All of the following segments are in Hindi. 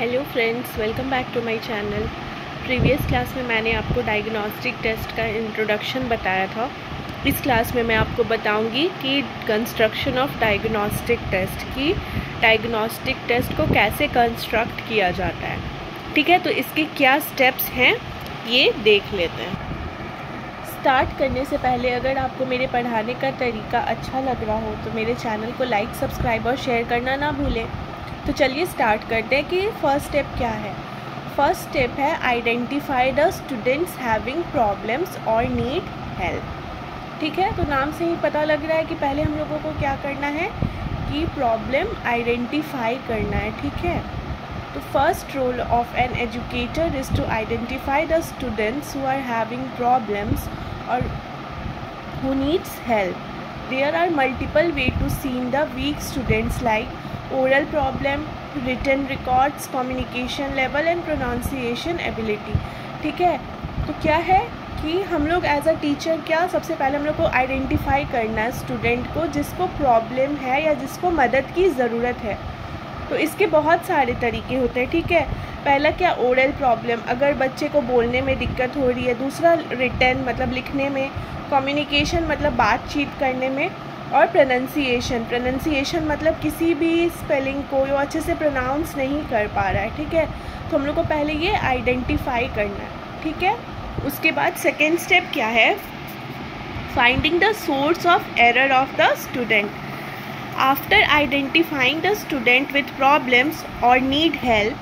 Hello friends, welcome back to my channel. Previous class में मैंने आपको डायग्नोस्टिक टेस्ट का इंट्रोडक्शन बताया था। इस क्लास में मैं आपको बताऊंगी कि कंस्ट्रक्शन ऑफ डायग्नोस्टिक टेस्ट की डायग्नोस्टिक टेस्ट को कैसे कंस्ट्रक्ट किया जाता है। ठीक है, तो इसके क्या स्टेप्स हैं ये देख लेते हैं। स्टार्ट करने से पहले अगर आपको मेरे पढ़ाने का तरीका अच्छा लग रहा हो तो मेरे चैनल को लाइक, सब्सक्राइब और शेयर करना ना भूलें। तो चलिए स्टार्ट करते हैं कि फर्स्ट स्टेप क्या है। फर्स्ट स्टेप है identify the students having problems और नीड हेल्प। ठीक है, तो नाम से ही पता लग रहा है कि पहले हम लोगों को क्या करना है कि प्रॉब्लम आइडेंटिफाई करना है। ठीक है, तो first role of an educator is to identify the students who are having problems और who needs help. There are multiple way to seen the weak students like oral problem, written records, communication level and pronunciation ability। ठीक है, तो क्या है कि हम लोग एज अ टीचर क्या सबसे पहले हम लोग को आइडेंटिफाई करना है स्टूडेंट को जिसको प्रॉब्लम है या जिसको मदद की ज़रूरत है। तो इसके बहुत सारे तरीके होते हैं। ठीक है, पहला क्या, ओरल प्रॉब्लम, अगर बच्चे को बोलने में दिक्कत हो रही है। दूसरा रिटन मतलब लिखने में, कम्युनिकेशन मतलब बातचीत करने में, और प्रोनंसिएशन मतलब किसी भी स्पेलिंग को वो अच्छे से प्रोनाउंस नहीं कर पा रहा है। ठीक है, तो हम लोग को पहले ये आइडेंटिफाई करना है। ठीक है, उसके बाद सेकेंड स्टेप क्या है, finding the source of error of the student. After identifying the student with problems और need help,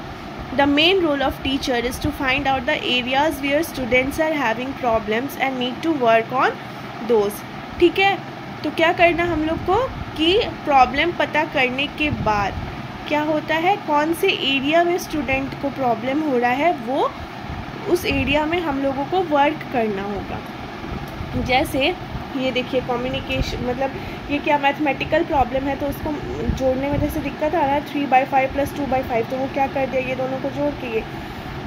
the main role of teacher is to find out the areas where students are having problems and need to work on those. ठीक है, तो क्या करना हम लोग को कि प्रॉब्लम पता करने के बाद क्या होता है, कौन से एरिया में स्टूडेंट को प्रॉब्लम हो रहा है वो उस एरिया में हम लोगों को वर्क करना होगा। जैसे ये देखिए कम्युनिकेशन मतलब ये क्या मैथमेटिकल प्रॉब्लम है तो उसको जोड़ने में जैसे दिक्कत आ रहा है 3/5 + 2/5, तो वो क्या कर दिया, ये दोनों को जोड़ के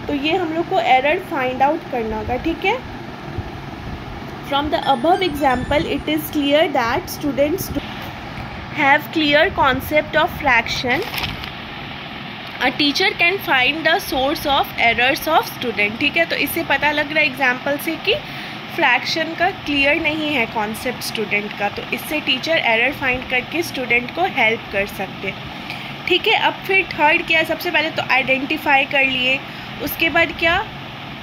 तो ये हम लोग को एरर फाइंड आउट करना होगा। ठीक है, from the above example it is clear that students have clear concept of fraction. A teacher can find the source of errors of student। ठीक है, तो इससे पता लग रहा है एग्जाम्पल से कि फ्रैक्शन का क्लियर नहीं है कॉन्सेप्ट स्टूडेंट का, तो इससे टीचर एरर फाइंड करके स्टूडेंट को हेल्प कर सकते। ठीक है, अब फिर थर्ड क्या, सबसे पहले तो आइडेंटिफाई कर लिए, उसके बाद क्या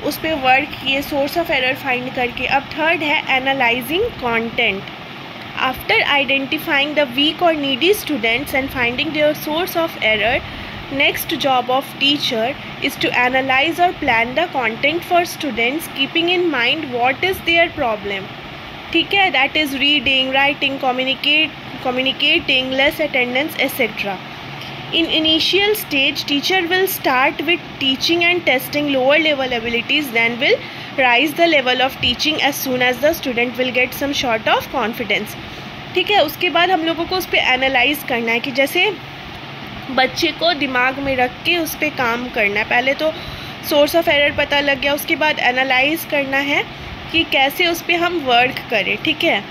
उस पर वर्क किए सोर्स ऑफ एरर फाइंड करके। अब थर्ड है analysing content. After identifying the weak और needy students and finding their source of error, next job of teacher is to analyse और plan the content for students keeping in mind what is their problem. ठीक है, that is reading, writing, communicating, less attendance, etc. In initial stage, teacher will start with teaching and testing lower level abilities, then will rise the level of teaching as soon as the student will get some sort of confidence। ठीक है, उसके बाद हम लोगों को उस पर एनालाइज करना है कि जैसे बच्चे को दिमाग में रख के उस पर काम करना है। पहले तो सोर्स ऑफ एरर पता लग गया, उसके बाद एनालाइज करना है कि कैसे उस पर हम वर्क करें। ठीक है,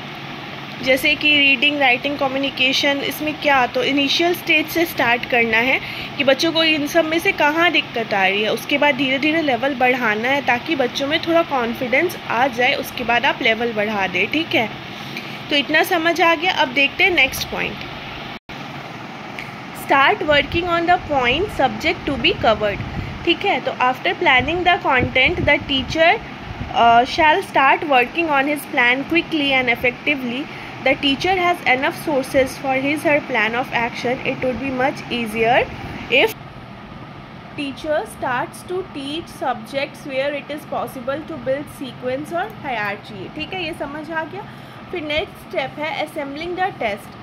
जैसे कि रीडिंग, राइटिंग, कम्युनिकेशन, इसमें क्या तो इनिशियल स्टेज से स्टार्ट करना है कि बच्चों को इन सब में से कहाँ दिक्कत आ रही है, उसके बाद धीरे धीरे लेवल बढ़ाना है ताकि बच्चों में थोड़ा कॉन्फिडेंस आ जाए, उसके बाद आप लेवल बढ़ा दें। ठीक है, तो इतना समझ आ गया। अब देखते हैं next point, start working on the point subject to be covered. ठीक है, तो after planning the content the teacher shall start working on his plan quickly and effectively. The teacher has enough sources for his/her plan of action. It would be much easier if teacher starts to teach subjects where it is possible to build sequence or hierarchy। ठीक है, ये समझ आ गया। फिर नेक्स्ट स्टेप है assembling the test.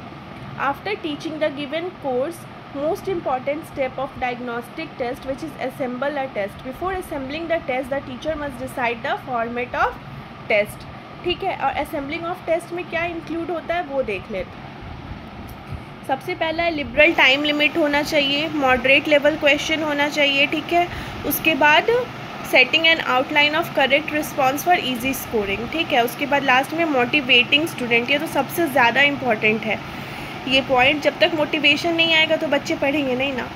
After teaching the given course, most important step of diagnostic test which is assemble a test. Before assembling the test the teacher must decide the format of test। ठीक है, और assembling of test में क्या इंक्लूड होता है वो देख लेते। सबसे पहला लिबरल टाइम लिमिट होना चाहिए, मॉडरेट लेवल क्वेश्चन होना चाहिए। ठीक है, उसके बाद setting and outline of correct response for easy scoring. ठीक है, उसके बाद लास्ट में मोटिवेटिंग स्टूडेंट, ये तो सबसे ज़्यादा इम्पॉर्टेंट है ये पॉइंट। जब तक मोटिवेशन नहीं आएगा तो बच्चे पढ़ेंगे नहीं ना।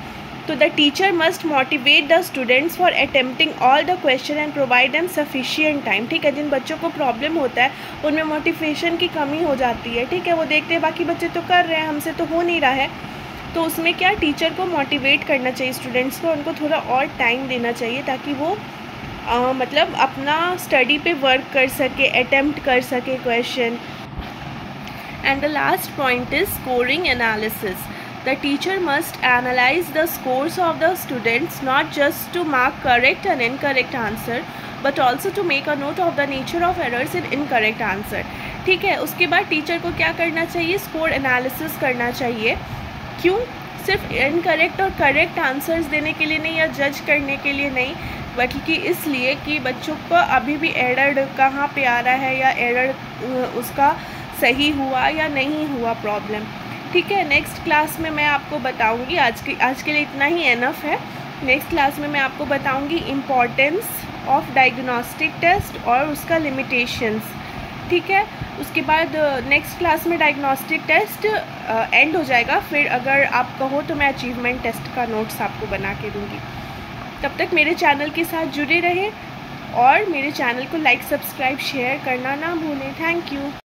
तो the teacher must motivate the students for attempting all the question and provide them sufficient time. ठीक है, जिन बच्चों को प्रॉब्लम होता है उनमें मोटिवेशन की कमी हो जाती है। ठीक है, वो देखते हैं बाकी बच्चे तो कर रहे हैं, हमसे तो हो नहीं रहा है, तो उसमें क्या टीचर को मोटिवेट करना चाहिए स्टूडेंट्स को, उनको थोड़ा और टाइम देना चाहिए ताकि वो मतलब अपना स्टडी पे वर्क कर सके, अटेम्प्ट कर सके question. And the last point is scoring analysis. The teacher must analyze the scores of the students not just to mark correct and incorrect answer but also to make a note of the nature of errors in incorrect answer। ठीक है, उसके बाद टीचर को क्या करना चाहिए, स्कोर एनालिसिस करना चाहिए। क्यों? सिर्फ इनकरेक्ट और करेक्ट आंसर्स देने के लिए नहीं या जज करने के लिए नहीं, बल्कि इसलिए कि बच्चों को अभी भी एरर कहाँ पे आ रहा है या एरर उसका सही हुआ या नहीं हुआ प्रॉब्लम। ठीक है, नेक्स्ट क्लास में मैं आपको बताऊंगी, आज के लिए इतना ही एनफ है। नेक्स्ट क्लास में मैं आपको बताऊंगी इम्पॉर्टेंस ऑफ डायग्नोस्टिक टेस्ट और उसका लिमिटेशंस। ठीक है, उसके बाद नेक्स्ट क्लास में डायग्नोस्टिक टेस्ट एंड हो जाएगा, फिर अगर आप कहो तो मैं अचीवमेंट टेस्ट का नोट्स आपको बना के दूँगी। तब तक मेरे चैनल के साथ जुड़े रहें और मेरे चैनल को लाइक, सब्सक्राइब, शेयर करना ना भूलें। Thank you.